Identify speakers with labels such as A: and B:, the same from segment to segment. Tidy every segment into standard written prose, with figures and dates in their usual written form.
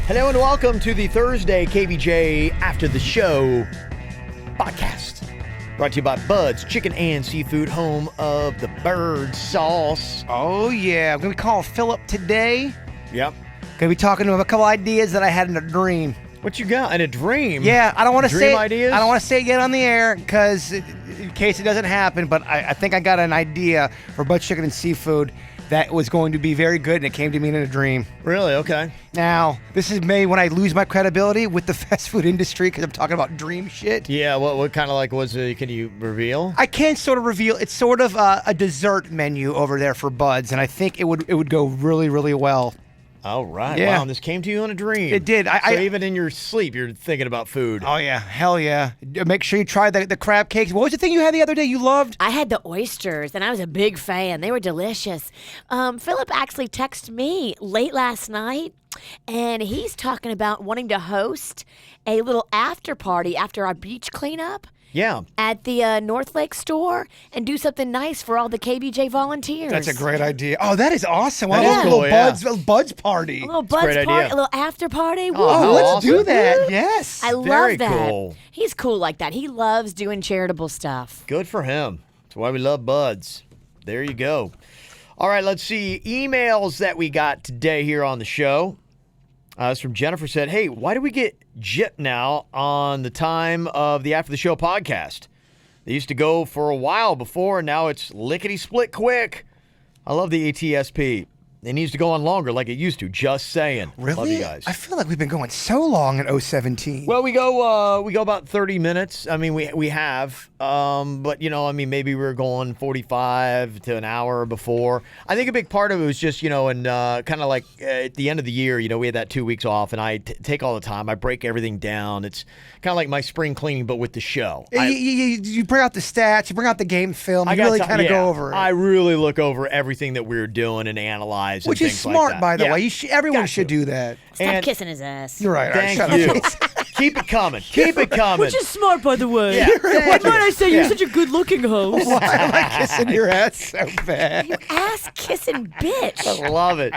A: Hello and welcome to the Thursday KVJ After the Show podcast. Brought to you by Bud's Chicken and Seafood, home of the bird sauce.
B: Oh, yeah. I'm going to be calling Philip today.
A: Yep.
B: Going to be talking to him a couple ideas that I had in a dream.
A: What you got in a dream?
B: Yeah, I don't want to say
A: ideas?
B: I don't want to say it yet on the air because in case it doesn't happen, but I think I got an idea for Bud's Chicken and Seafood that was going to be very good, and it came to me in a dream.
A: Really? Okay.
B: Now, this is maybe when I lose my credibility with the fast food industry because I'm talking about dream shit.
A: Yeah, what kind of like was it? Can you reveal?
B: I can sort of reveal. It's sort of a dessert menu over there for Bud's, and I think it would go really, really well.
A: Oh, right.
B: Yeah.
A: Wow, and this came to you in a dream.
B: It did.
A: So even in your sleep, you're thinking about food.
B: Oh, yeah. Hell yeah. Make sure you try the crab cakes. What was the thing you had the other day you loved?
C: I had the oysters, and I was a big fan. They were delicious. Philip actually texted me late last night, and he's talking about wanting to host a little after party after our beach cleanup.
A: Yeah.
C: At the North Lake store and do something nice for all the KVJ volunteers.
B: That's a great idea. Oh, that is awesome.
A: That
B: A
A: is
B: little
A: cool,
B: Bud's party.
C: A little Bud's
A: great
C: party,
A: idea.
C: a little after party.
B: Oh,
C: Woo.
B: let's
A: awesome.
B: do that. Yes.
C: I
A: Very
C: love that.
A: cool.
C: He's cool like that. He loves doing charitable stuff.
A: Good for him. That's why we love Buds. There you go. All right, let's see. Emails that we got today here on the show. It's from Jennifer said, hey, why do we get gypped now on the time of the After the Show podcast? They used to go for a while before, and now it's lickety-split quick. I love the ATSP. It needs to go on longer like it used to. Just saying.
B: Really?
A: Love you guys.
B: I feel like we've been going so long in 017.
A: Well, we go about 30 minutes. I mean, we have, but maybe we were going 45 to an hour before. I think a big part of it was just, and kind of like at the end of the year, we had that 2 weeks off, and I take all the time. I break everything down. It's kind of like my spring cleaning, but with the show.
B: You bring out the stats, you bring out the game film, you really kind of go over it.
A: I really look over everything that we're doing and analyze.
B: Which
A: and
B: is
A: things
B: smart,
A: like that.
B: by the
A: Yeah.
B: way. Everyone
A: Got
B: should
A: to.
B: do that.
C: Stop kissing his ass.
B: You're right. All right,
A: Thank
B: shut
A: you.
B: up.
A: Keep it coming. Keep it coming.
C: Which is smart, by the way.
A: Yeah, thank
C: Might I
A: you.
C: say you're such a good-looking host?
B: Why am I kissing your ass so bad?
C: Ass-kissing bitch.
A: I love it.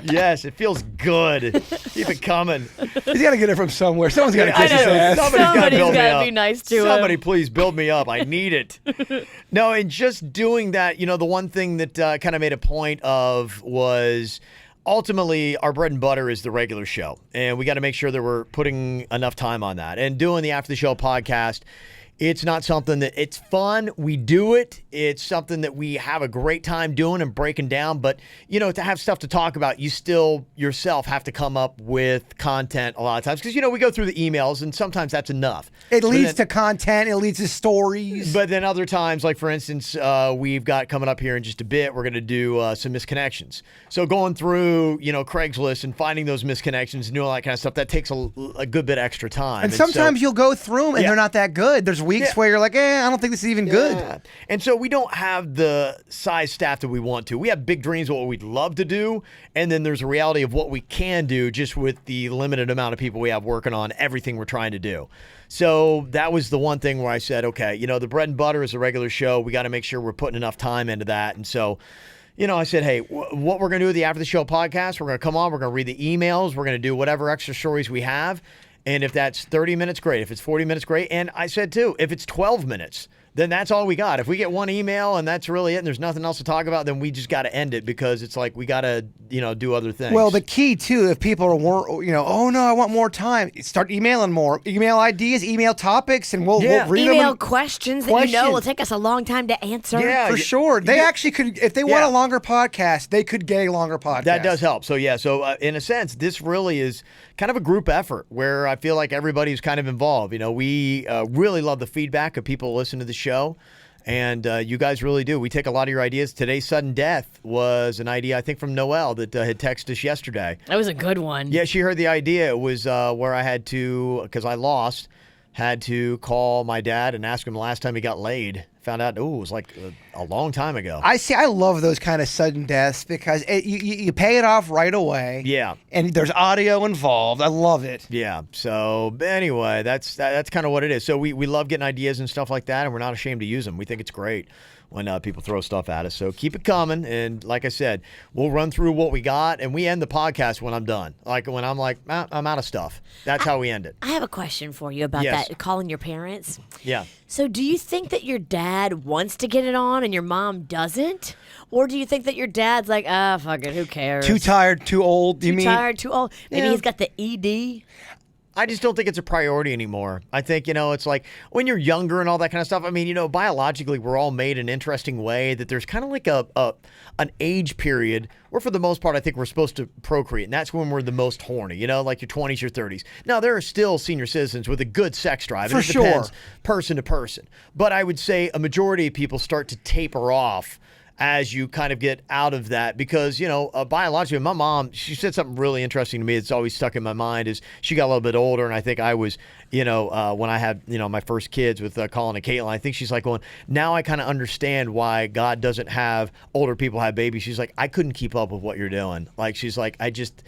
A: Yes, it feels good. Keep it coming.
B: He's got to get it from somewhere. Someone's got to
A: I
B: kiss his
A: know.
B: ass.
C: Somebody's
A: build me
C: gotta
A: up.
C: be nice to him.
A: Somebody please build me up. I need it. No, and just doing that, the one thing that kind of made a point of was ultimately our bread and butter is the regular show. And we got to make sure that we're putting enough time on that. And doing the After the Show podcast, it's not something that it's fun. We do it. It's something that we have a great time doing and breaking down. But, to have stuff to talk about, you still yourself have to come up with content a lot of times. Because, we go through the emails and sometimes that's enough.
B: It leads to content. It leads to stories.
A: But then other times, like for instance, we've got coming up here in just a bit, we're going to do some misconnections. So going through, Craigslist and finding those misconnections and doing all that kind of stuff, that takes a good bit extra time.
B: And sometimes you'll go through them and
A: Yeah.
B: they're not that good. There's weeks where you're like, I don't think this is even good.
A: Yeah. And so we don't have the size staff that we want to. We have big dreams of what we'd love to do, and then there's a reality of what we can do just with the limited amount of people we have working on everything we're trying to do. So that was the one thing where I said, okay, the bread and butter is a regular show. We got to make sure we're putting enough time into that. And so, I said, hey, what we're going to do with the After the Show podcast, we're going to come on, we're going to read the emails, we're going to do whatever extra stories we have. And if that's 30 minutes, great. If it's 40 minutes, great. And I said, too, if it's 12 minutes, then that's all we got. If we get one email and that's really it and there's nothing else to talk about, then we just got to end it because it's like we got to, do other things.
B: Well, the key, too, if people are, oh, no, I want more time, start emailing more. Email ideas, email topics, and we'll read them.
C: Email questions that will take us a long time to answer.
A: Yeah,
B: For sure. They actually could, if they want a longer podcast, they could get a longer podcast.
A: That does help. So, in a sense, this really is kind of a group effort where I feel like everybody's kind of involved. We really love the feedback of people who listen to the show. And you guys really do. We take a lot of your ideas. Today's sudden death was an idea, I think, from Noelle that had texted us yesterday.
C: That was a good one.
A: Yeah, she heard the idea. It was where I had to, because I lost, had to call my dad and ask him the last time he got laid. Found out, it was like a long time ago.
B: I love those kind of sudden deaths because you pay it off right away.
A: Yeah.
B: And there's audio involved. I love it.
A: Yeah. So anyway, that's kind of what it is. So we love getting ideas and stuff like that, and we're not ashamed to use them. We think it's great. when people throw stuff at us. So keep it coming. And like I said, we'll run through what we got, and we end the podcast when I'm done. Like when I'm like, I'm out of stuff. That's how we end it.
C: I have a question for you about
A: Yes.
C: that, calling your parents.
A: Yeah.
C: So do you think that your dad wants to get it on and your mom doesn't? Or do you think that your dad's like, fuck it, who cares?
B: Too tired, too old, you
C: Too
B: mean?
C: tired, too old? Maybe
A: Yeah.
C: he's got the ED?
A: I just don't think it's a priority anymore. I think, it's like when you're younger and all that kind of stuff. I mean, biologically, we're all made an interesting way that there's kind of like an age period where, for the most part, I think we're supposed to procreate. And that's when we're the most horny, like your 20s, your 30s. Now, there are still senior citizens with a good sex drive.
B: For
A: and it depends
B: sure.
A: person to person. But I would say a majority of people start to taper off as you kind of get out of that because, biologically, my mom, she said something really interesting to me that's always stuck in my mind is she got a little bit older, and I think I was, when I had, my first kids with Colin and Caitlin, I think she's like going, now I kind of understand why God doesn't have older people have babies. She's like, I couldn't keep up with what you're doing. Like, she's like, I'm just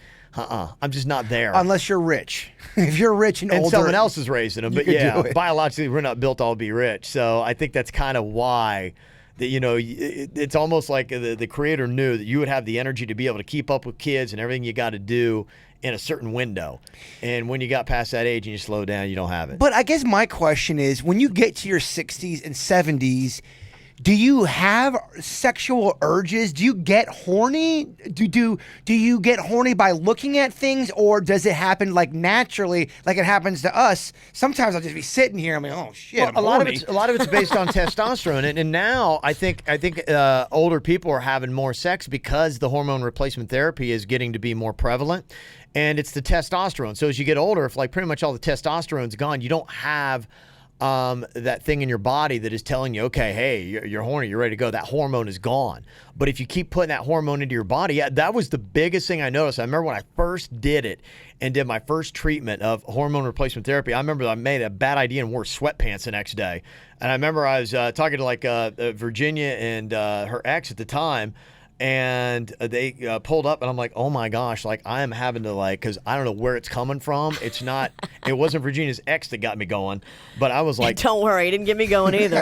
A: not there.
B: Unless you're rich. If you're rich and older,
A: someone else is raising them. But
B: could do
A: yeah,
B: it.
A: biologically, we're not built all to be rich. So I think that's kind of why that, it's almost like the creator knew that you would have the energy to be able to keep up with kids and everything you got to do in a certain window. And when you got past that age and you slow down, you don't have it.
B: But I guess my question is, when you get to your 60s and 70s, do you have sexual urges? Do you get horny? Do you get horny by looking at things, or does it happen like naturally, like it happens to us? Sometimes I'll just be sitting here. I'm like, oh shit,
A: Well,
B: I'm
A: a lot
B: horny.
A: of it's based on testosterone, and now I think older people are having more sex because the hormone replacement therapy is getting to be more prevalent, and it's the testosterone. So as you get older, if like pretty much all the testosterone's gone, you don't have that thing in your body that is telling you, okay, hey, you're horny, you're ready to go. That hormone is gone. But if you keep putting that hormone into your body, that was the biggest thing I noticed. I remember when I first did it and did my first treatment of hormone replacement therapy, I remember I made a bad idea and wore sweatpants the next day. And I remember I was talking to like Virginia and her ex at the time, and they pulled up, and I'm like, oh my gosh, like I am having to because I don't know where it's coming from. It wasn't Virginia's ex that got me going, but I was like,
C: Don't worry, he didn't get me going either.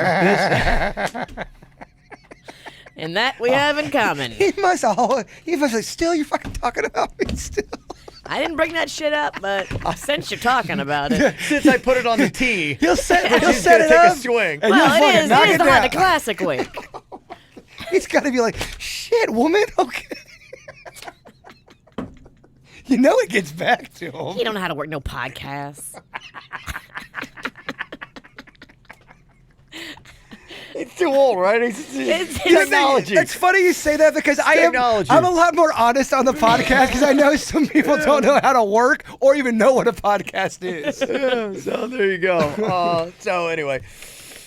C: And that we have in common.
B: He must like, still, you're fucking talking about me still.
C: I didn't bring that shit up, but since you're talking about it.
A: since I put it on the tee,
B: He'll set it
A: he's gonna
B: up.
A: take a swing.
B: and
C: Well,
B: you'll fucking
C: it is
B: knock
C: the
B: down.
C: Honda Classic week.
B: He's got to be like, shit, woman, okay. It gets back to him.
C: You don't know how to work no podcasts.
A: It's too old, right? It's technology.
B: It's funny you say that because
A: technology.
B: I'm a lot more honest on the podcast because I know some people don't know how to work or even know what a podcast is.
A: Yeah, so there you go. So anyway.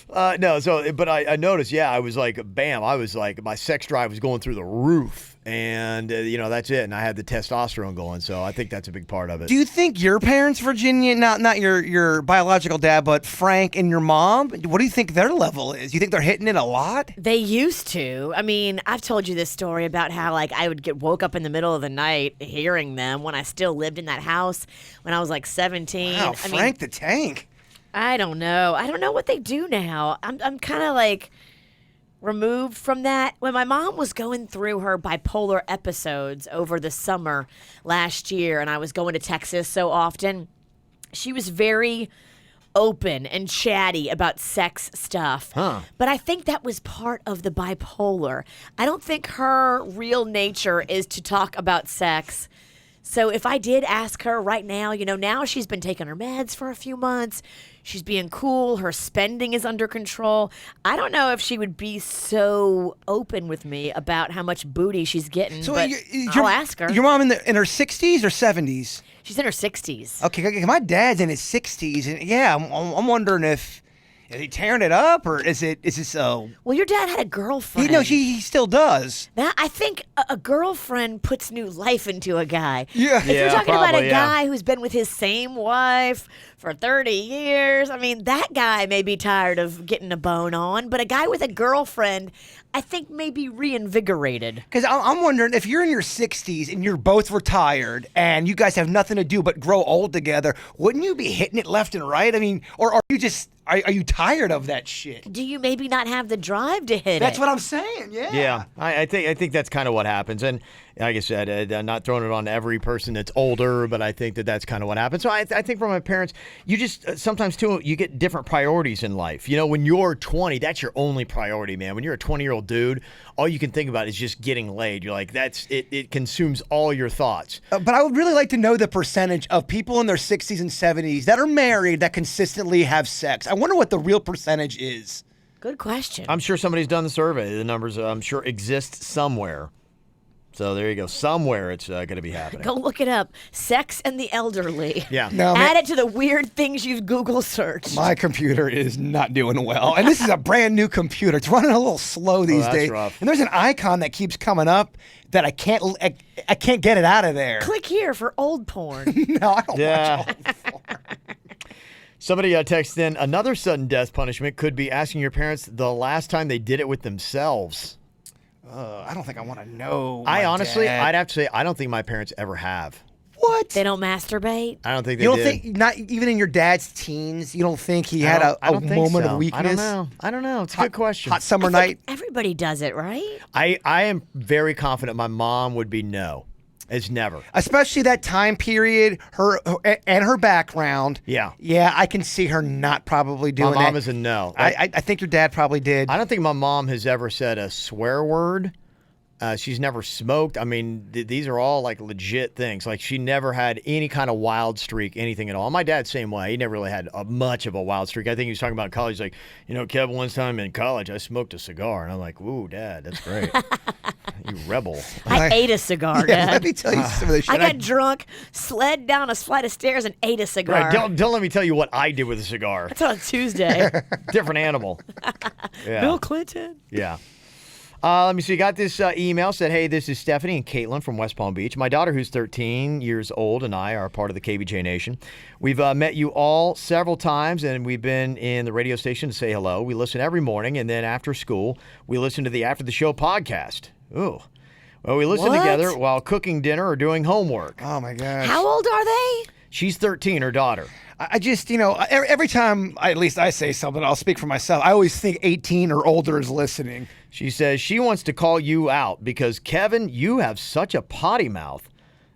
A: But I noticed, I was like, bam, I was like, my sex drive was going through the roof, and that's it, and I had the testosterone going, so I think that's a big part of it.
B: Do you think your parents, Virginia, not your biological dad, but Frank and your mom, what do you think their level is? Do you think they're hitting it a lot?
C: They used to. I mean, I've told you this story about how I would get woke up in the middle of the night hearing them when I still lived in that house when I was 17.
B: Wow, Frank the Tank.
C: I don't know. I don't know what they do now. I'm kind of removed from that. When my mom was going through her bipolar episodes over the summer last year, and I was going to Texas so often, she was very open and chatty about sex stuff.
A: Huh.
C: But I think that was part of the bipolar. I don't think her real nature is to talk about sex. So if I did ask her right now, now she's been taking her meds for a few months. She's being cool. Her spending is under control. I don't know if she would be so open with me about how much booty she's getting, but I'll ask her.
B: Your mom in her 60s or 70s?
C: She's in her 60s.
B: Okay, my dad's in his 60s, and I'm wondering if is he tearing it up, or is this
C: Well, your dad had a girlfriend.
B: he still does.
C: Now, I think a girlfriend puts new life into a guy.
B: Yeah.
C: If you're
A: Yeah,
C: talking about
A: probably,
C: a guy who's been with his same wife for 30 years, I mean, that guy may be tired of getting a bone on, but a guy with a girlfriend, I think, may be reinvigorated.
B: Because I'm wondering if you're in your 60s and you're both retired and you guys have nothing to do but grow old together, wouldn't you be hitting it left and right? I mean, or are you tired of that shit?
C: Do you maybe not have the drive to hit
B: That's
C: it?
B: what I'm saying. Yeah.
A: Yeah, I think that's kind of what happens, and like I said, I'm not throwing it on every person that's older, but I think that's kind of what happens. So I think for my parents, you just sometimes too you get different priorities in life. You know, when you're 20, that's your only priority, man. When you're a 20-year-old dude, all you can think about is just getting laid. You're like, that's it. It consumes all your thoughts.
B: But I would really like to know the percentage of people in their 60s and 70s that are married that consistently have sex. I wonder what the real percentage is.
C: Good question.
A: I'm sure somebody's done the survey. The numbers, I'm sure, exist somewhere. So there you go. Somewhere it's going to be happening.
C: Go look it up. Sex and the elderly.
A: Yeah.
B: No,
C: Add it to the weird things you've Google searched.
B: My computer is not doing well. And this is a brand new computer. It's running a little slow these
A: that's
B: days.
A: rough.
B: And there's an icon that keeps coming up that I can't get it out of there.
C: Click here for old porn.
B: No, I don't
A: Yeah.
B: watch all porn.
A: Somebody texted in, another sudden death punishment could be asking your parents the last time they did it with themselves.
B: I don't think I want to know.
A: I
B: my
A: honestly,
B: dad.
A: I'd have to say, I don't think my parents ever have.
B: What?
C: They don't masturbate.
A: I don't think they
B: You don't
A: did.
B: think, not even in your dad's teens, you don't think he had
A: I
B: a
A: don't think
B: moment
A: so.
B: of weakness?
A: I don't know. It's a good question.
B: Hot summer night?
C: Everybody does it, right?
A: I am very confident my mom would be no. It's never.
B: Especially that time period, her and her background.
A: Yeah.
B: Yeah, I can see her not probably doing
A: My
B: that.
A: mom is a no.
B: I think your dad probably did.
A: I don't think my mom has ever said a swear word. She's never smoked. I mean, these are all like legit things. Like she never had any kind of wild streak, anything at all. My dad's same way. He never really had much of a wild streak. I think he was talking about college. Like, you know, Kevin, one time in college, I smoked a cigar. And I'm like, ooh, Dad, that's great. You rebel.
C: I ate a cigar,
B: Yeah,
C: Dad.
B: let me tell you some of this shit.
C: I got drunk, slid down a flight of stairs, and ate a cigar.
A: Right, don't let me tell you what I did with a cigar.
C: That's on a Tuesday.
A: Different animal. Yeah.
C: Bill Clinton.
A: Yeah. Let me see. Got this email. Said, hey, this is Stephanie and Caitlin from West Palm Beach. My daughter, who's 13 years old, and I are part of the KVJ Nation. We've met you all several times, and we've been in the radio station to say hello. We listen every morning, and then after school, we listen to the After the Show podcast. Ooh. Well, we listen
C: What?
A: together while cooking dinner or doing homework.
B: Oh my gosh.
C: How old are they?
A: She's 13, her daughter.
B: I just, you know, every time at least I say something, I'll speak for myself. I always think 18 or older is listening.
A: She says she wants to call you out because, Kevin, you have such a potty mouth.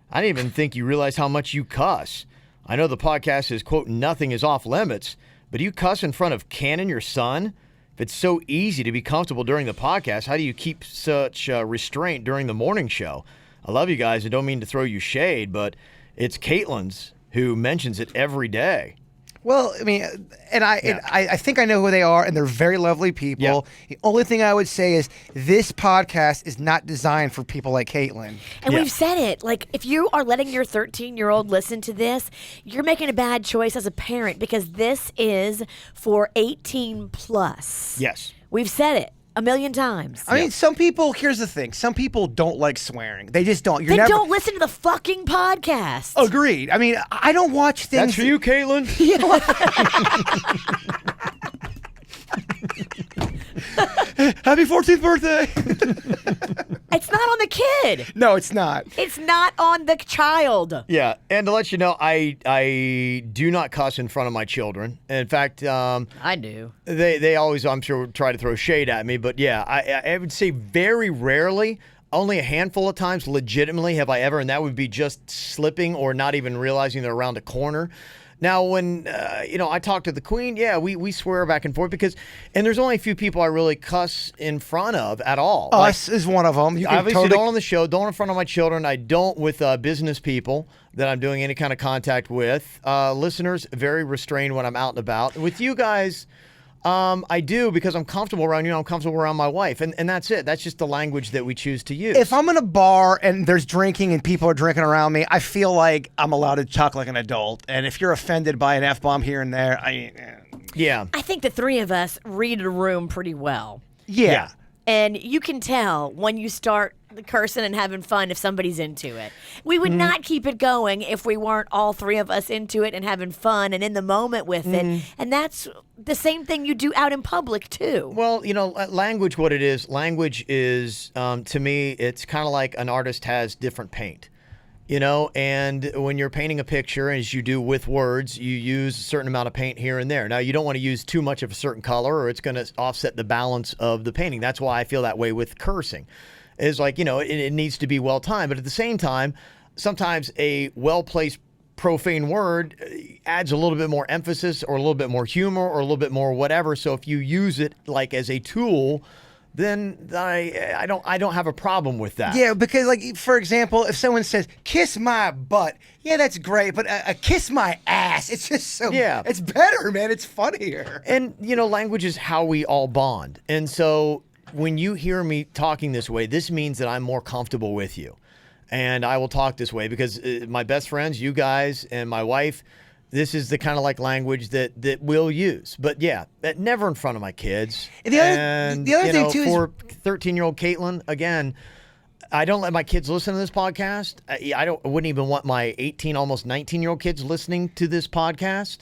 A: I didn't even think you realized how much you cuss. I know the podcast is, quote, nothing is off limits, but you cuss in front of Cannon, your son? If it's so easy to be comfortable during the podcast, how do you keep such restraint during the morning show? I love you guys. I don't mean to throw you shade, but it's Caitlin's who mentions it every day.
B: Well, I mean, and I think I know who they are, and they're very lovely people.
A: Yeah.
B: The only thing I would say is this podcast is not designed for people like Caitlin.
C: And
A: Yeah.
C: we've said it. Like, if you are letting your 13-year-old listen to this, you're making a bad choice as a parent because this is for 18 plus.
A: Yes.
C: We've said it a million times.
B: I mean, some people, here's the thing. Some people don't like swearing. They just don't. You're
C: Then
B: never.
C: don't listen to the fucking podcast.
B: Agreed. I mean, I don't watch things.
A: That's for you, Caitlin.
B: Happy 14th birthday.
C: It's not on the kid.
B: No, it's not.
C: It's not on the child.
A: Yeah, and to let you know, I do not cuss in front of my children. In fact,
C: I do.
A: they always, I'm sure, try to throw shade at me. But yeah, I would say very rarely, only a handful of times, legitimately have I ever, and that would be just slipping or not even realizing they're around a corner. Now, when, I talk to the queen, yeah, we swear back and forth because, and there's only a few people I really cuss in front of at all.
B: Us is one of them. You can
A: Obviously,
B: totally.
A: don't on the show, don't in front of my children. I don't with business people that I'm doing any kind of contact with. Listeners, very restrained when I'm out and about. With you guys, I do because I'm comfortable around you. I'm comfortable around my wife. And that's it. That's just the language that we choose to use.
B: If I'm in a bar and there's drinking and people are drinking around me, I feel like I'm allowed to talk like an adult. And if you're offended by an F-bomb here and there,
A: Yeah.
C: I think the three of us read a room pretty well.
B: yeah.
C: And you can tell when you start cursing and having fun if somebody's into it. We would not keep it going if we weren't all three of us into it and having fun and in the moment with it. And that's the same thing you do out in public, too.
A: Well, language, what it is, language is, to me, it's kind of like an artist has different paint. And when you're painting a picture, as you do with words, you use a certain amount of paint here and there. Now, you don't want to use too much of a certain color or it's going to offset the balance of the painting. That's why I feel that way with cursing. It's like, it needs to be well timed. But at the same time, sometimes a well-placed profane word adds a little bit more emphasis or a little bit more humor or a little bit more whatever. So if you use it like as a tool, then I don't have a problem with that.
B: Yeah, because like for example, if someone says "kiss my butt," yeah, that's great. But a "kiss my ass," it's just so it's better, man. It's funnier.
A: And language is how we all bond. And so when you hear me talking this way, this means that I'm more comfortable with you, and I will talk this way because my best friends, you guys, and my wife. This is the kind of like language that we'll use. But yeah, never in front of my kids.
B: And the other thing too
A: for 13-year-old Caitlin, again, I don't let my kids listen to this podcast. I wouldn't even want my 18, almost 19-year-old kids listening to this podcast.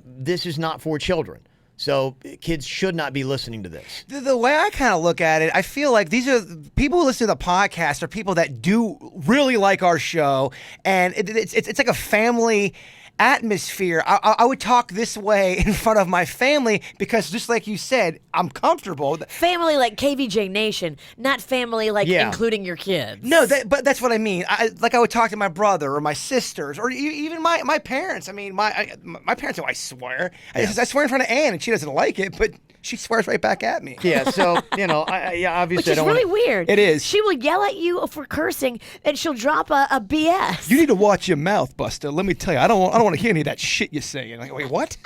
A: This is not for children. So kids should not be listening to this.
B: The way I kind of look at it, I feel like these are people who listen to the podcast are people that do really like our show. And it's like a family atmosphere. I would talk this way in front of my family because just like you said, I'm comfortable.
C: Family like KVJ Nation, not family like including your kids.
B: No, but that's what I mean. I would talk to my brother or my sisters or even my parents. I mean, my parents know I swear. I swear in front of Ann and she doesn't like it, but she swears right back at me.
A: Yeah, so, obviously
C: Which is really weird.
B: It is.
C: She will yell at you for cursing and she'll drop a BS.
B: You need to watch your mouth, Buster. Let me tell you, I don't want to hear any of that shit you're saying. Like, wait, what?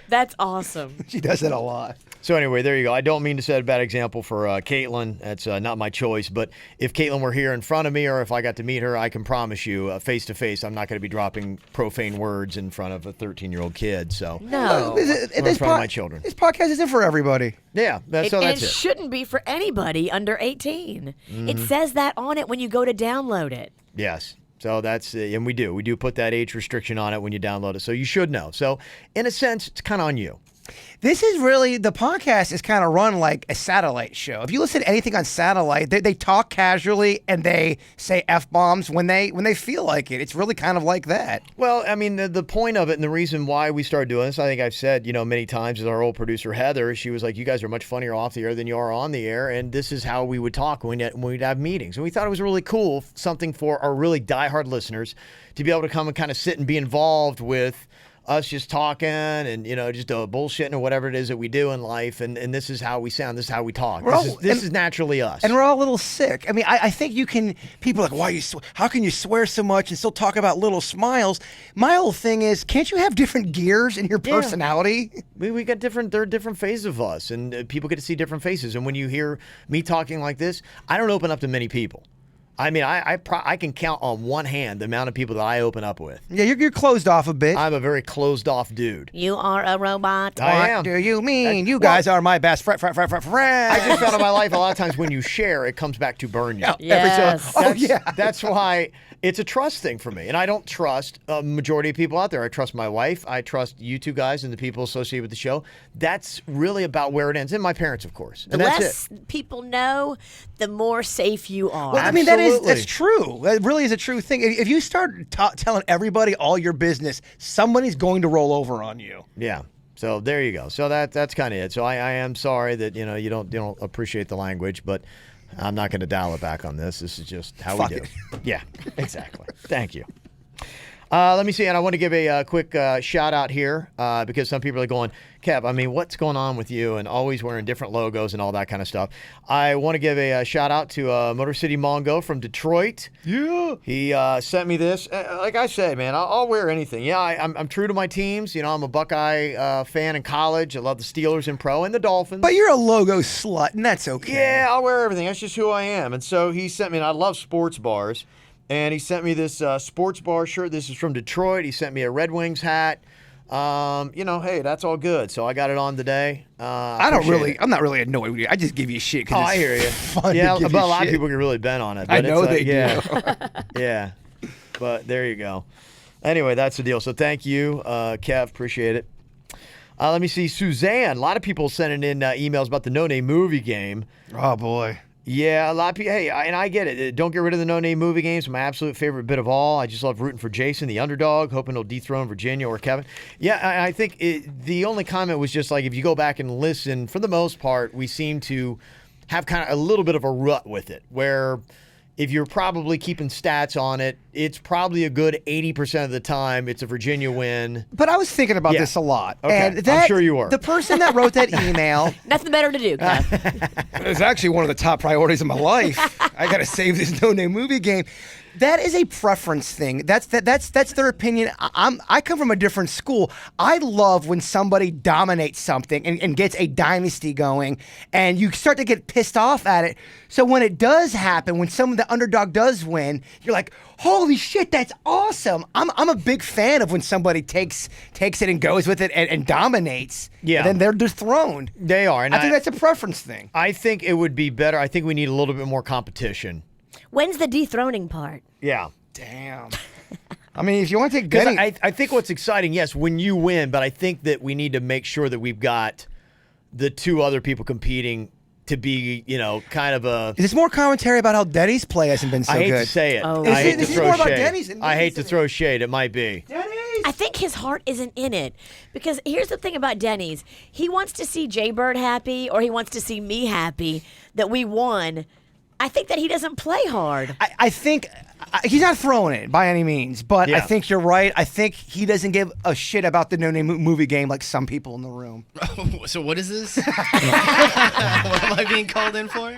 C: That's awesome.
B: She does that a lot.
A: So anyway, there you go. I don't mean to set a bad example for Caitlin. That's not my choice. But if Caitlin were here in front of me or if I got to meet her, I can promise you, face to face, I'm not going to be dropping profane words in front of a 13-year-old kid. So
C: no.
A: in front of my children.
B: This podcast isn't for everybody.
A: Yeah, that's it.
C: It shouldn't be for anybody under 18. Mm-hmm. It says that on it when you go to download it.
A: Yes. So that's, and we do put that age restriction on it when you download it. So you should know. So in a sense, it's kind of on you.
B: This is really, the podcast is kind of run like a satellite show. If you listen to anything on satellite, they talk casually and they say F-bombs when they feel like it. It's really kind of like that.
A: Well, I mean, the point of it and the reason why we started doing this, I think I've said, many times, is our old producer, Heather, she was like, you guys are much funnier off the air than you are on the air. And this is how we would talk when we'd have meetings. And we thought it was really cool, something for our really diehard listeners to be able to come and kind of sit and be involved with us just talking and, just bullshitting or whatever it is that we do in life. And this is how we sound. This is how we talk. This is naturally us.
B: And we're all a little sick. I mean, I think people are like, how can you swear so much and still talk about little smiles? My whole thing is, can't you have different gears in your personality?
A: Yeah. We got there are different phases of us and people get to see different faces. And when you hear me talking like this, I don't open up to many people. I mean, I can count on one hand the amount of people that I open up with.
B: Yeah, you're closed off a bit.
A: I'm a very closed off dude.
C: You are a robot.
A: I am.
B: What do you mean? You guys are my best friend.
A: I just found in my life a lot of times when you share, it comes back to burn you.
C: Yes.
A: That's why it's a trust thing for me. And I don't trust a majority of people out there. I trust my wife. I trust you two guys and the people associated with the show. That's really about where it ends. And my parents, of course. And
C: the
A: that's
C: less people know, the more safe you are.
B: Well, I mean, that's true. That really is a true thing. If you start telling everybody all your business, somebody's going to roll over on you.
A: Yeah. So there you go. So that's kind of it. So I am sorry that you don't appreciate the language, but I'm not going to dial it back on this. This is just how we do. Yeah, exactly. Thank you. Let me see, and I want to give a quick shout out here because some people are going, Kev, I mean, what's going on with you and always wearing different logos and all that kind of stuff. I want to give a shout out to Motor City Mongo from Detroit.
B: Yeah.
A: He sent me this. Like I said, man, I'll wear anything. Yeah, I'm true to my teams. I'm a Buckeye fan in college. I love the Steelers in pro and the Dolphins.
B: But you're a logo slut, and that's okay.
A: Yeah, I'll wear everything. That's just who I am. And so he sent me, and I love sports bars. And he sent me this sports bar shirt. This is from Detroit. He sent me a Red Wings hat. Hey, that's all good. So I got it on today. I'm
B: not really annoyed with you. I just give you shit.
A: Oh, I hear you.
B: Fun
A: yeah,
B: but
A: a lot of people get really bent on it. But
B: I know they do.
A: Yeah. But there you go. Anyway, that's the deal. So thank you, Kev. Appreciate it. Let me see. Suzanne. A lot of people sending in emails about the No Name Movie Game.
B: Oh, boy.
A: Yeah, a lot of people. Hey, and I get it. Don't get rid of the no-name movie games. My absolute favorite bit of all. I just love rooting for Jason, the underdog, hoping he'll dethrone Virginia or Kevin. Yeah, I think the only comment was just like if you go back and listen, for the most part, we seem to have kind of a little bit of a rut with it, where if you're probably keeping stats on it, it's probably a good 80% of the time it's a Virginia win.
B: But I was thinking about this a lot.
A: Okay,
B: and
A: I'm sure you were.
B: The person that wrote that email.
C: Nothing better to do, Kev.
B: It's actually one of the top priorities of my life. I got to save this no-name movie game. That is a preference thing. That's their opinion. I come from a different school. I love when somebody dominates something and gets a dynasty going, and you start to get pissed off at it. So when it does happen, when the underdog does win, you're like, holy shit, that's awesome. I'm a big fan of when somebody takes it and goes with it and dominates.
A: Yeah.
B: And then they're dethroned.
A: They are. And
B: I think that's a preference thing.
A: I think it would be better. I think we need a little bit more competition.
C: When's the dethroning part?
A: Yeah.
B: Damn. I mean, if you want to take
A: Because
B: Denny,
A: I think what's exciting, yes, when you win, but I think that we need to make sure that we've got the two other people competing to be, kind of a...
B: is this more commentary about how Denny's play hasn't been so
A: I hate
B: good?
A: to say it.
C: Oh.
A: I hate to
B: This is
A: throw
B: more about
A: shade.
B: Denny's than
A: I hate to
B: Denny's.
A: throw shade. It might be.
B: Denny's.
C: I think his heart isn't in it. Because here's the thing about Denny's. He wants to see Jay Bird happy, or he wants to see me happy that we won. I think that he doesn't play hard.
B: I think he's not throwing it by any means, but
A: Yeah.
B: I think you're right. I think he doesn't give a shit about the no-name movie game like some people in the room.
D: So what is this? What am I being called in for?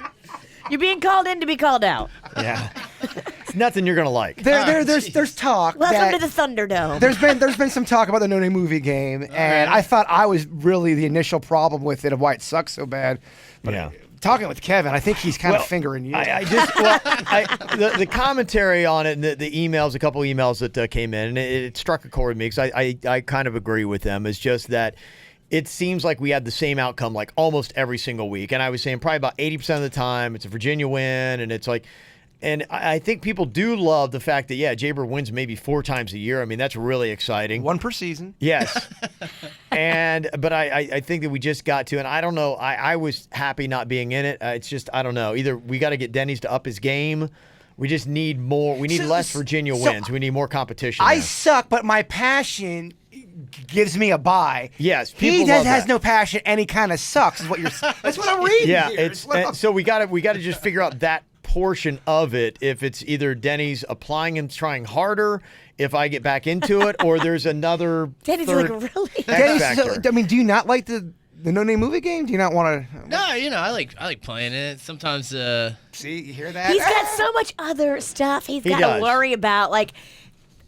C: You're being called in to be called out.
A: Yeah. It's nothing you're going to like.
B: There's talk.
C: Welcome
B: that
C: to the Thunderdome.
B: there's been some talk about the no-name movie game, and I thought I was really the initial problem with it of why it sucks so bad. But
A: Yeah.
B: talking with Kevin, I think he's kind of fingering you.
A: The commentary on it, and the emails, a couple emails that came in, and it struck a chord with me because I kind of agree with them. It's just that it seems like we had the same outcome like almost every single week. And I was saying probably about 80% of the time it's a Virginia win, and it's like, and I think people do love the fact that, yeah, Jaybird wins maybe 4 times a year. I mean, that's really exciting.
B: One per season.
A: Yes. But I think that we just got to, and I don't know, I was happy not being in it. It's just, I don't know. Either we got to get Denny's to up his game. We just need more. We need less Virginia wins. We need more competition.
B: I
A: there.
B: suck, but my passion gives me a buy.
A: Yes,
B: he
A: people love
B: has
A: that.
B: no passion, and he kind of sucks. Is what you're. That's what I'm reading.
A: Yeah,
B: here.
A: so we got to just figure out that portion of it. If it's either Denny's applying and trying harder, if I get back into it, or there's another
C: Denny's
A: third
C: like, really?
A: X
B: Denny's,
A: factor.
B: I mean, do you not like the no-name movie game? Do you not want to?
D: No, I like playing it. Sometimes
B: See, you hear that?
C: He's got so much other stuff he's
A: He
C: got
A: does.
C: to worry about. Like,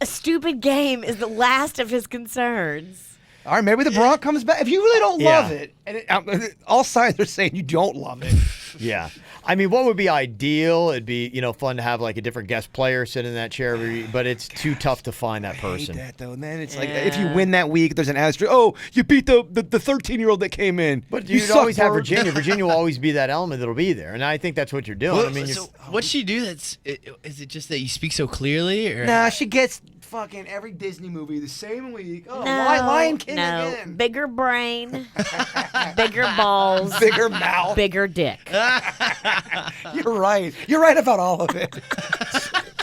C: a stupid game is the last of his concerns.
B: All right, maybe the Bronx comes back. If you really don't love
A: Yeah.
B: it, and all signs are saying you don't love it.
A: Yeah. I mean, what would be ideal? It'd be, fun to have like a different guest player sit in that chair, but it's too tough to find that
B: I
A: person.
B: hate that though. And then it's like if you win that week, there's an asterisk. Oh, you beat the 13-year-old that came in.
A: But
B: you
A: you'd
B: suck,
A: always have
B: Bird.
A: Virginia. Virginia will always be that element that'll be there, and I think that's what you're doing. I mean,
D: so what's she do? Is it just that you speak so clearly, or
B: Nah, she gets fucking every Disney movie the same week. Oh,
C: No,
B: Lion King
C: no.
B: again.
C: Bigger brain, bigger balls,
B: Bigger mouth.
C: bigger dick.
B: You're right. You're right about all of it.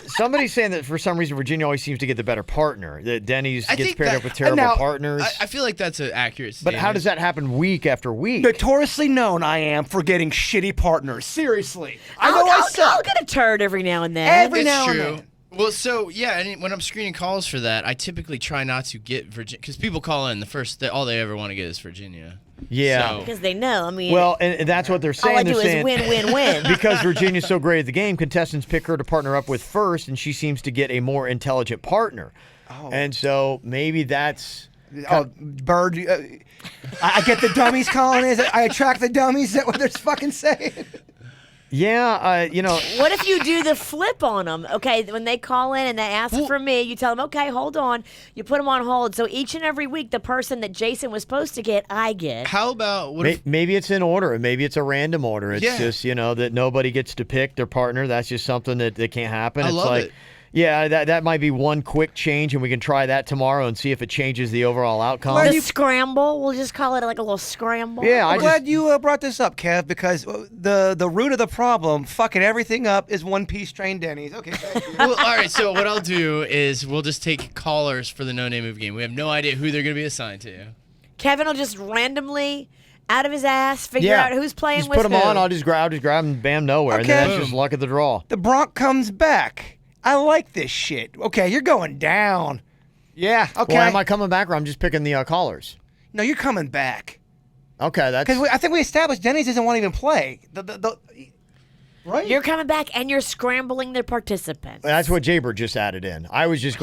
A: somebody's saying that for some reason Virginia always seems to get the better partner. That Denny's
D: I
A: gets
D: think
A: paired
D: that-
A: up with terrible
B: now,
A: partners.
D: I feel like that's an accurate
A: but
D: statement.
A: how does that happen week after week?
B: Notoriously known I am for getting shitty partners. Seriously. I know
C: I'll
B: I suck.
C: I'll get a turd every now and then.
B: Every
D: It's
B: now and
D: true.
B: then.
D: Well, so yeah, and when I'm screening calls for that, I typically try not to get Virginia because people call in all they ever want to get is Virginia.
A: Yeah.
D: So-
C: Because they know. I mean,
A: Well, and that's what they're saying.
C: all I
A: They're
C: do is
A: saying,
C: win, win, win.
A: because Virginia's so great at the game, contestants pick her to partner up with first, and she seems to get a more intelligent partner.
B: Oh.
A: And so maybe that's...
B: Oh, Bird, I get the dummies calling. I attract the dummies. Is that what they're fucking saying?
A: Yeah,
C: What if you do the flip on them? Okay, when they call in and they ask for me, you tell them, okay, hold on. You put them on hold. So each and every week, the person that Jason was supposed to get, I get.
D: How about what if
A: maybe it's in order, and maybe it's a random order. It's
D: Yeah.
A: just, that nobody gets to pick their partner. That's just something that can't happen.
D: I
A: It's
D: love
A: like,
D: it.
A: Yeah, that might be one quick change, and we can try that tomorrow and see if it changes the overall outcome.
C: The scramble. We'll just call it like a little scramble.
A: Yeah,
B: I'm glad you brought this up, Kev, because the root of the problem, fucking everything up, is one-piece train Denny's. Okay, thank you.
D: Well, all right, so what I'll do is we'll just take callers for the No Name Move game. We have no idea who they're going to be assigned to.
C: Kevin will just randomly, out of his ass, figure out who's playing
A: just
C: with
A: put them
C: who.
A: on. I'll just grab them, bam, nowhere. And then
B: Okay.
A: that's just luck of the draw.
B: The Bronc comes back. I like this shit. Okay, you're going down. Yeah, okay.
A: Well, am I coming back, or I'm just picking the callers?
B: No, you're coming back.
A: Okay, that's...
B: Because I think we established Denny's doesn't want to even play. Right?
C: You're coming back and you're scrambling the participants.
A: That's what Jaybird just added in. I was just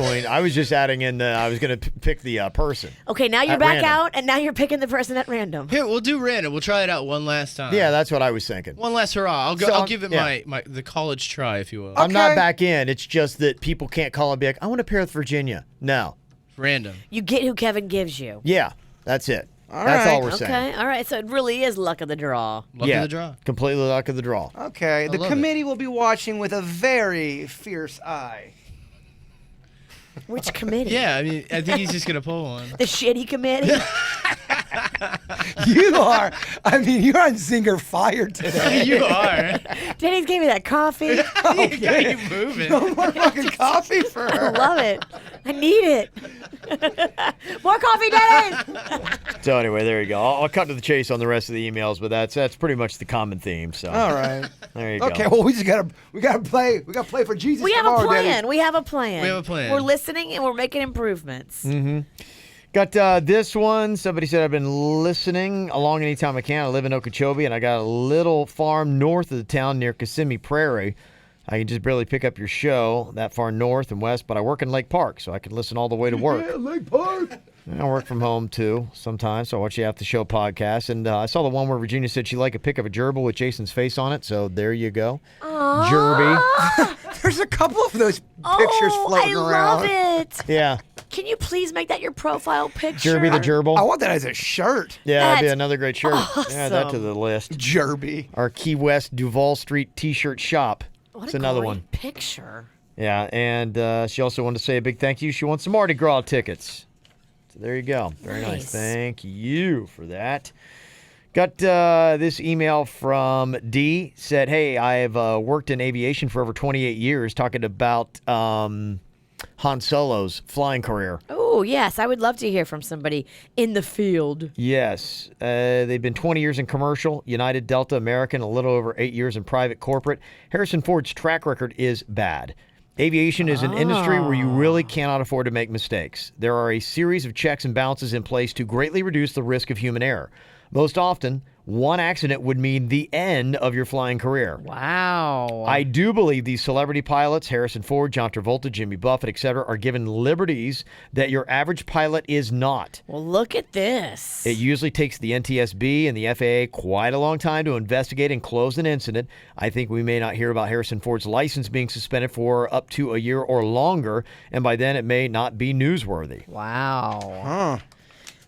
A: adding in I was going to pick the person.
C: Okay, now you're
A: At
C: back
A: random.
C: out, and now you're picking the person at random.
D: Here, we'll do random. We'll try it out one last time.
A: Yeah, that's what I was thinking.
D: One last hurrah. I'll go.
A: So,
D: I'll give it
A: yeah.
D: the college try, if you will.
A: I'm not
B: Okay.
A: back in. It's just that people can't call and be like, I want to pair with Virginia. No.
D: Random.
C: You get who Kevin gives you.
A: Yeah, that's it.
B: All
A: That's all
B: right.
A: we're saying.
C: Okay, all right. So it really is luck of the draw.
D: Luck
A: yeah,
D: of the draw.
A: completely luck of the draw.
B: Okay, the
D: love
B: committee will be watching with a very fierce eye.
C: Which committee?
D: Yeah, I mean, I think he's just going to pull one.
C: The shitty committee?
B: You are. I mean, you're on Zinger fire today.
D: You are.
C: Denny's gave me that coffee.
D: He got you moving.
B: No more fucking coffee for
C: I
B: her.
C: love it. I need it. More coffee, Denny's.
A: So anyway, there you go. I'll cut to the chase on the rest of the emails, but that's pretty much the common theme. So
B: All right.
A: there you go.
B: Okay, well, we gotta play for Jesus.
C: We have a
B: tomorrow,
C: plan.
B: Denny.
C: We have a plan.
D: We have a plan.
C: We're listening and we're making improvements.
A: Got this one. Somebody said, I've been listening along anytime I can. I live in Okeechobee, and I got a little farm north of the town near Kissimmee Prairie. I can just barely pick up your show that far north and west, but I work in Lake Park, so I can listen all the way to work.
B: Yeah, Lake Park.
A: And I work from home, too, sometimes, so I watch the After Show podcast. And I saw the one where Virginia said she'd like a pic of a gerbil with Jason's face on it, so there you go. Jerby.
B: There's a couple of those pictures floating
C: I
B: around.
C: love it.
A: Yeah.
C: Can you please make that your profile picture?
A: Jerby the gerbil.
B: I want that as a shirt.
A: Yeah, that'd be
C: That's
A: another great shirt. Add that to the list.
B: Jerby.
A: Our Key West Duval Street T-shirt shop.
C: What
A: It's
C: a
A: another
C: great
A: one.
C: picture.
A: Yeah, and she also wanted to say a big thank you. She wants some Mardi Gras tickets. So there you go. Very nice.
C: Nice.
A: Thank you for that. Got this email from D. Said, hey, I've worked in aviation for over 28 years, talking about Han Solo's flying career.
C: Oh, yes. I would love to hear from somebody in the field.
A: Yes. They've been 20 years in commercial, United, Delta, American, a little over 8 years in private corporate. Harrison Ford's track record is bad. Aviation is an industry where you really cannot afford to make mistakes. There are a series of checks and balances in place to greatly reduce the risk of human error. Most often, one accident would mean the end of your flying career.
C: Wow.
A: I do believe these celebrity pilots, Harrison Ford, John Travolta, Jimmy Buffett, etc., are given liberties that your average pilot is not.
C: Well, look at this.
A: It usually takes the NTSB and the FAA quite a long time to investigate and close an incident. I think we may not hear about Harrison Ford's license being suspended for up to a year or longer, and by then it may not be newsworthy.
C: Wow.
B: Huh.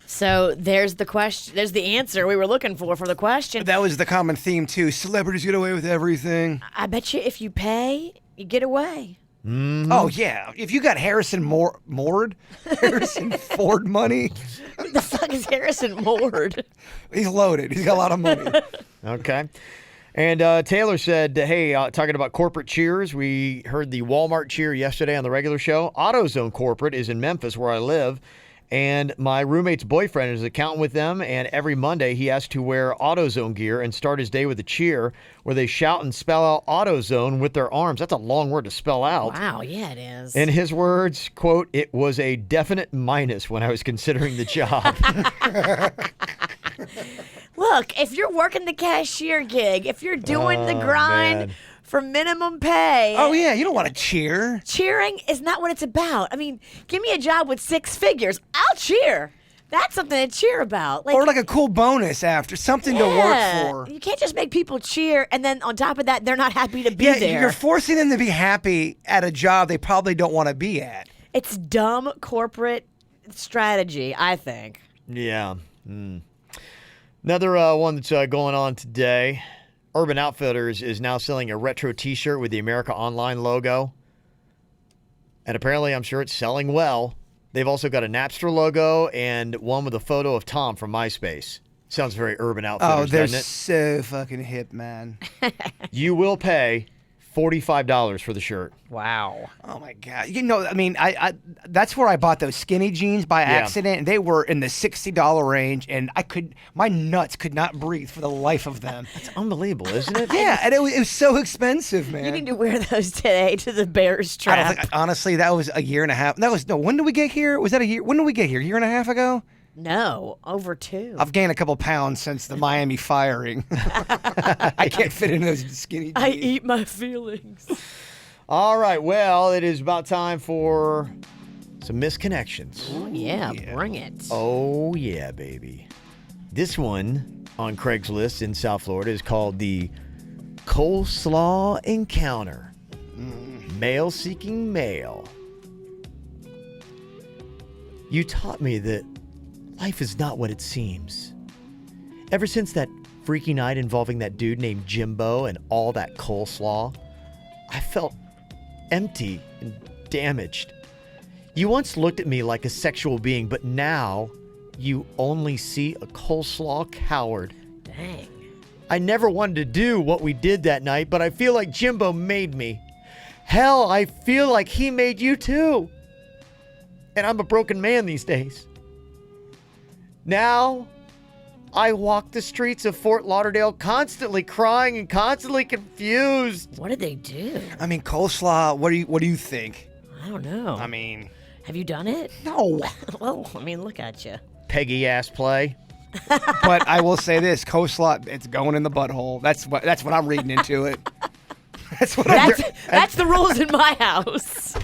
C: So there's the question. There's the answer we were looking for the question.
B: That was the common theme, too. Celebrities get away with everything.
C: I bet you if you pay, you get away.
B: Oh, yeah. If you got Harrison Harrison Ford money,
C: Who the fuck is Harrison Ford?
B: he's loaded. He's got a lot of money.
A: Okay. And Taylor said, hey, talking about corporate cheers, we heard the Walmart cheer yesterday on the regular show. AutoZone Corporate is in Memphis, where I live. And my roommate's boyfriend is an accountant with them, and every Monday he has to wear AutoZone gear and start his day with a cheer where they shout and spell out AutoZone with their arms. That's a long word to spell out.
C: Wow, yeah, it is.
A: In his words, quote, it was a definite minus when I was considering the job.
C: Look, if you're working the cashier gig, if you're doing the
A: Oh,
C: grind
A: man.
C: for minimum pay.
B: Oh, yeah. You don't want to cheer.
C: Cheering is not what it's about. I mean, give me a job with 6 figures. I'll cheer. That's something to cheer about.
B: Or like a cool bonus after, something to work for.
C: You can't just make people cheer and then on top of that, they're not happy to be
B: Yeah,
C: there.
B: you're forcing them to be happy at a job they probably don't want to be at.
C: It's dumb corporate strategy, I think.
A: Yeah. Another one that's going on today. Urban Outfitters is now selling a retro T-shirt with the America Online logo. And apparently, I'm sure it's selling well. They've also got a Napster logo and one with a photo of Tom from MySpace. Sounds very Urban Outfitters,
B: Oh, they're
A: doesn't it?
B: so fucking hip, man.
A: You will pay $45 for the shirt.
C: Wow.
B: Oh my god! You know, I mean, I that's where I bought those skinny jeans by accident, and they were in the $60 range, and my nuts could not breathe for the life of them.
A: It's unbelievable, isn't it?
B: Yeah, and it was so expensive, man.
C: You need to wear those today to the Bears
B: I don't
C: trap.
B: think, honestly, that was a year and a half. When did we get here? Was that a year? When did we get here? A year and a half ago?
C: No, over 2.
B: I've gained a couple pounds since the Miami firing. I can't fit into those skinny jeans.
C: I eat my feelings.
A: All right, well, it is about time for some misconnections.
C: Oh, yeah, bring it.
A: Oh, yeah, baby. This one on Craigslist in South Florida is called the Coleslaw Encounter. Male seeking male. You taught me that life is not what it seems. Ever since that freaky night involving that dude named Jimbo and all that coleslaw, I felt empty and damaged. You once looked at me like a sexual being, but now you only see a coleslaw coward.
C: Dang.
A: I never wanted to do what we did that night, but I feel like Jimbo made me. Hell, I feel like he made you too. And I'm a broken man these days. Now, I walk the streets of Fort Lauderdale constantly crying and constantly confused.
C: What did they do?
B: I mean, coleslaw. What do you think?
C: I don't know.
B: I mean,
C: Have you done it?
B: no.
C: Well, I mean, look at you.
A: Peggy ass play.
B: But I will say this: coleslaw. It's going in the butthole. That's what I'm reading into it. That's what
C: That's the rules in my house.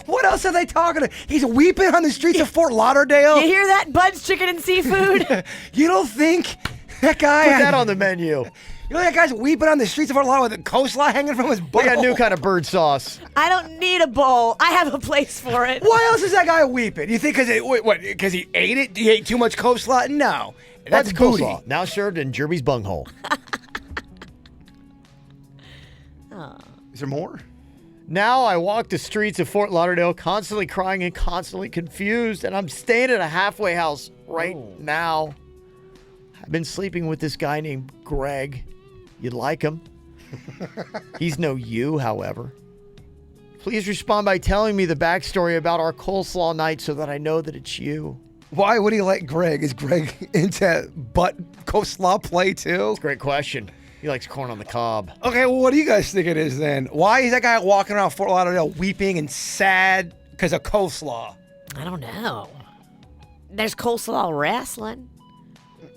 B: What else are they talking to? He's weeping on the streets of Fort Lauderdale.
C: You hear that, Bud's Chicken and Seafood?
B: You don't think that guy?
A: Put that on the menu.
B: You know that guy's weeping on the streets of Fort Lauderdale with a coleslaw hanging from his butt.
A: We got a new kind of bird sauce.
C: I don't need a bowl. I have a place for it.
B: Why else is that guy weeping? You think because he ate it? He ate too much coleslaw? No, that's booty.
A: coleslaw. Now served in Jerby's bunghole.
B: Is there more?
A: Now I walk the streets of Fort Lauderdale constantly crying and constantly confused, and I'm staying at a halfway house right now. I've been sleeping with this guy named Greg. You'd like him. He's no you, however. Please respond by telling me the backstory about our coleslaw night so that I know that it's you.
B: Why would he like Greg? Is Greg into butt coleslaw play too?
A: Great question. He likes corn on the cob.
B: Okay, well, what do you guys think it is then? Why is that guy walking around Fort Lauderdale weeping and sad because of coleslaw?
C: I don't know. There's coleslaw wrestling.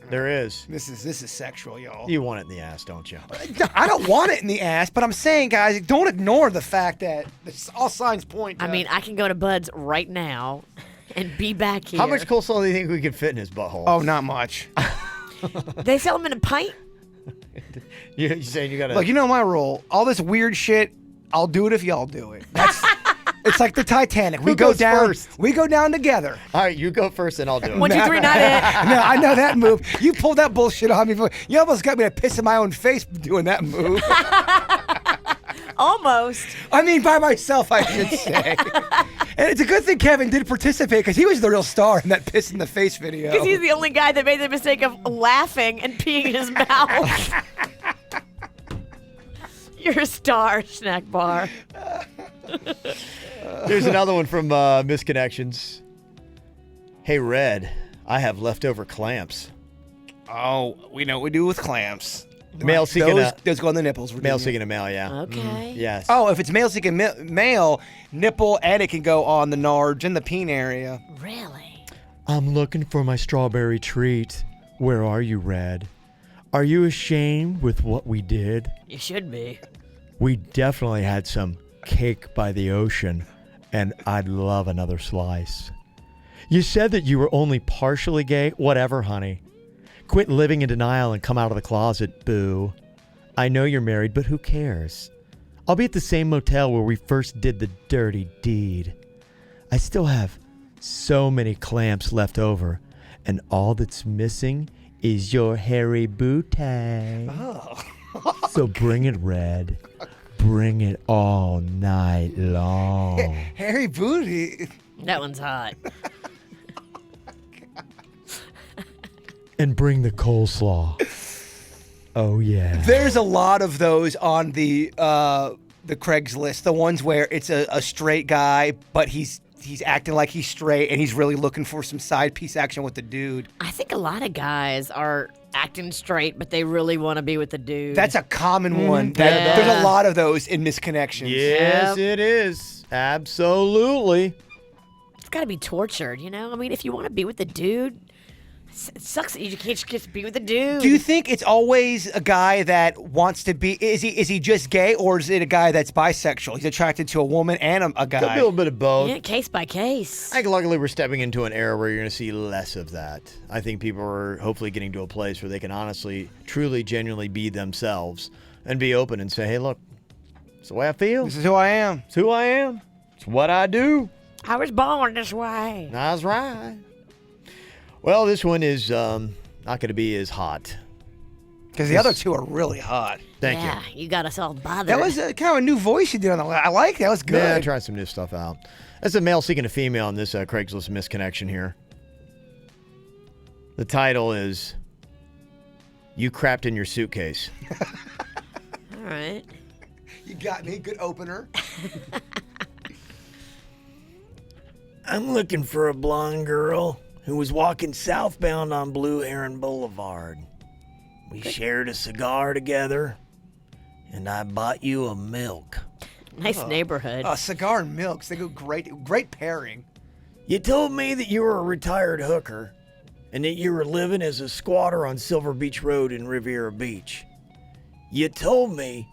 A: There is.
B: This is sexual, y'all.
A: You want it in the ass, don't you?
B: I don't want it in the ass, but I'm saying, guys, don't ignore the fact that all signs point to...
C: I mean, I can go to Bud's right now and be back here.
A: How much coleslaw do you think we could fit in his butthole?
B: Oh, not much.
C: They sell them in a pint?
A: You saying you got to...
B: Look, you know my rule. All this weird shit, I'll do it if y'all do it. It's like the Titanic. We
A: Who
B: go
A: goes
B: down.
A: first?
B: We go down together.
A: All right, you go first and I'll do it.
C: 1, 2, 3, not it.
B: No, I know that move. You pulled that bullshit on me before. You almost got me to piss in my own face doing that move.
C: Almost.
B: I mean, by myself, I should say. And it's a good thing Kevin did participate because he was the real star in that piss in the face video.
C: Because he's the only guy that made the mistake of laughing and peeing in his mouth. You're a star, Snack Bar.
A: Here's another one from Misconnections. Hey, Red, I have leftover clamps.
B: Oh, we know what we do with clamps.
A: Male seeking
B: Those go on the nipples.
A: male
B: Virginia.
A: seeking a male, yeah.
C: Okay.
A: Yes.
B: Oh, if it's male seeking male, nipple and it can go on the nards and the peen area.
C: Really?
A: I'm looking for my strawberry treat. Where are you, Red? Are you ashamed with what we did?
C: You should be.
A: We definitely had some cake by the ocean, and I'd love another slice. You said that you were only partially gay. Whatever, honey. Quit living in denial and come out of the closet, boo. I know you're married, but who cares? I'll be at the same motel where we first did the dirty deed. I still have so many clamps left over, and all that's missing is your hairy booty.
B: Oh.
A: So bring it, Red. bring it all night long.
B: Harry Booty.
C: That one's hot.
A: And bring the coleslaw. Oh, yeah.
B: There's a lot of those on the Craigslist. The ones where it's a straight guy, but he's acting like he's straight and he's really looking for some side piece action with the dude.
C: I think a lot of guys are acting straight, but they really want to be with the dude.
B: That's a common one.
C: Yeah.
B: There's a lot of those in Misconnections.
A: Yes,
C: Yep.
A: it is. Absolutely.
C: It's got to be tortured, you know? I mean, if you want to be with the dude, it sucks that you can't just be with the dude.
B: Do you think it's always a guy that wants to be? Is he just gay, or is it a guy that's bisexual? He's attracted to a woman and a
A: Could be a
B: guy.
A: little bit of both.
C: Yeah, case by case.
A: I think luckily we're stepping into an era where you're going to see less of that. I think people are hopefully getting to a place where they can honestly, truly, genuinely be themselves and be open and say, hey, look, it's the way I feel.
B: This is who I am.
A: It's who I am. It's what I do.
C: I was born this way.
A: That's right. Well, this one is not going to be as hot.
B: Because the other two are really hot.
A: Thank
C: Yeah, you got us all bothered.
B: That was kind of a new voice you did on the. I like that. That was
A: you. Yeah,
B: good.
A: try some new stuff out. That's a male seeking a female on this Craigslist misconnection here. The title is You Crapped in Your Suitcase.
C: all right.
B: You got me. Good opener.
A: I'm looking for a blonde girl who was walking southbound on Blue Heron Boulevard. We shared a cigar together, and I bought you a milk.
C: Nice neighborhood.
B: Cigar and milks. They go great. Great pairing.
A: You told me that you were a retired hooker and that you were living as a squatter on Silver Beach Road in Riviera Beach. You told me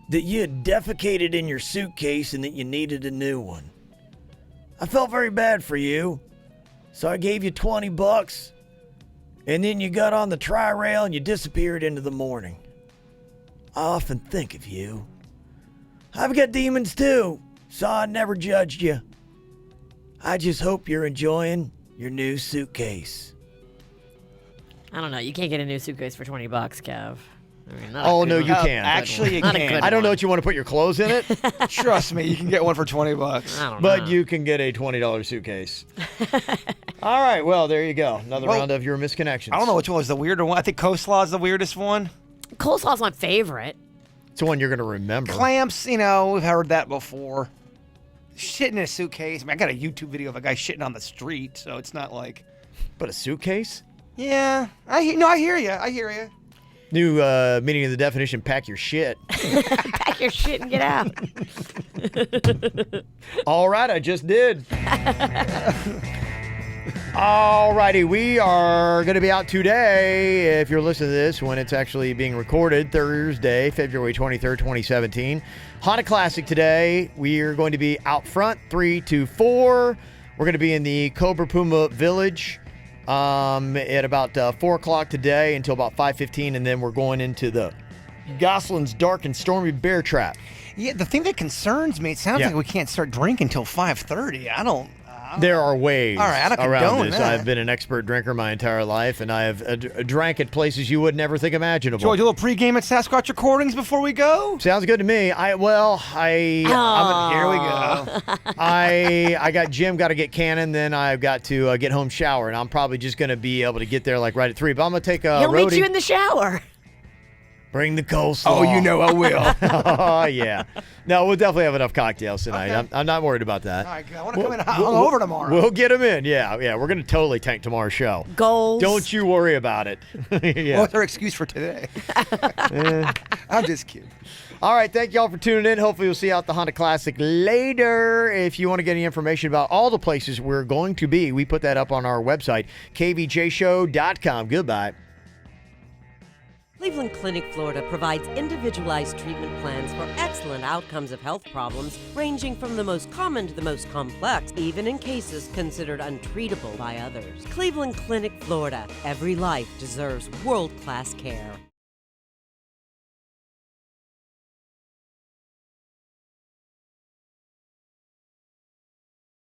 A: that you had defecated in your suitcase and that you needed a new one. I felt very bad for you, so I gave you $20, and then you got on the tri-rail and you disappeared into the morning. I often think of you. I've got demons too, so I never judged you. I just hope you're enjoying your new suitcase.
C: I don't know. You can't get a new suitcase for $20, Kev. I mean, not a
A: Oh,
C: good
A: no,
C: one.
A: you can.
B: Actually, you
C: Not a
B: can.
C: good
A: I don't know
C: one.
A: what you want to put your clothes in it,
B: Trust me, you can get one for $20.
C: I don't
A: but
C: know.
A: you can get a $20 suitcase. All right, well, there you go. Another
B: Well,
A: round of your misconnections.
B: I don't know which one was the weirder one. I think coleslaw is the weirdest one.
C: Coleslaw's my favorite.
A: It's the one you're going to remember.
B: Clamps, we've heard that before. Shitting in a suitcase. I mean, I got a YouTube video of a guy shitting on the street, so it's not like.
A: But a suitcase?
B: Yeah, I hear you. I hear you.
A: New meaning of the definition, pack your shit.
C: Pack your shit and get out.
A: All right, I just did. All righty, we are going to be out today, if you're listening to this, when it's actually being recorded, Thursday, February 23rd, 2017. Honda Classic today. We are going to be out front, 3 to 4. We're going to be in the Cobra Puma Village at about 4 o'clock today until about 5:15, and then we're going into the Goslin's Dark and Stormy Bear Trap.
B: Yeah, the thing that concerns me, it sounds
A: Yeah.
B: like we can't start drinking until 5:30. I don't.
A: There are ways
B: All right, I don't
A: around
B: condone
A: this.
B: that.
A: I've been an expert drinker my entire life, and I have drank at places you would never think imaginable.
B: George, a little pregame at Sasquatch Recordings before we go.
A: Sounds good to me.
B: Here we go.
A: I got Jim, got to get Cannon, then I've got to get home shower, and I'm probably just going to be able to get there like right at 3. But I'm going to take a
C: He'll meet
A: roadie.
C: you in the shower.
A: Bring the coleslaw.
B: Oh, you know I will.
A: Oh, yeah. No, we'll definitely have enough cocktails tonight.
B: Okay.
A: I'm not worried about that.
B: All right, I want to come in hungover tomorrow.
A: We'll get them in. Yeah. We're going to totally tank tomorrow's show.
C: Goals.
A: Don't you worry about it. Yeah.
B: What's our excuse for today? I'm just kidding.
A: All right, thank y'all for tuning in. Hopefully you'll see you out the Honda Classic later. If you want to get any information about all the places we're going to be, we put that up on our website, kvjshow.com. Goodbye.
E: Cleveland Clinic, Florida provides individualized treatment plans for excellent outcomes of health problems, ranging from the most common to the most complex, even in cases considered untreatable by others. Cleveland Clinic, Florida. Every life deserves world-class care.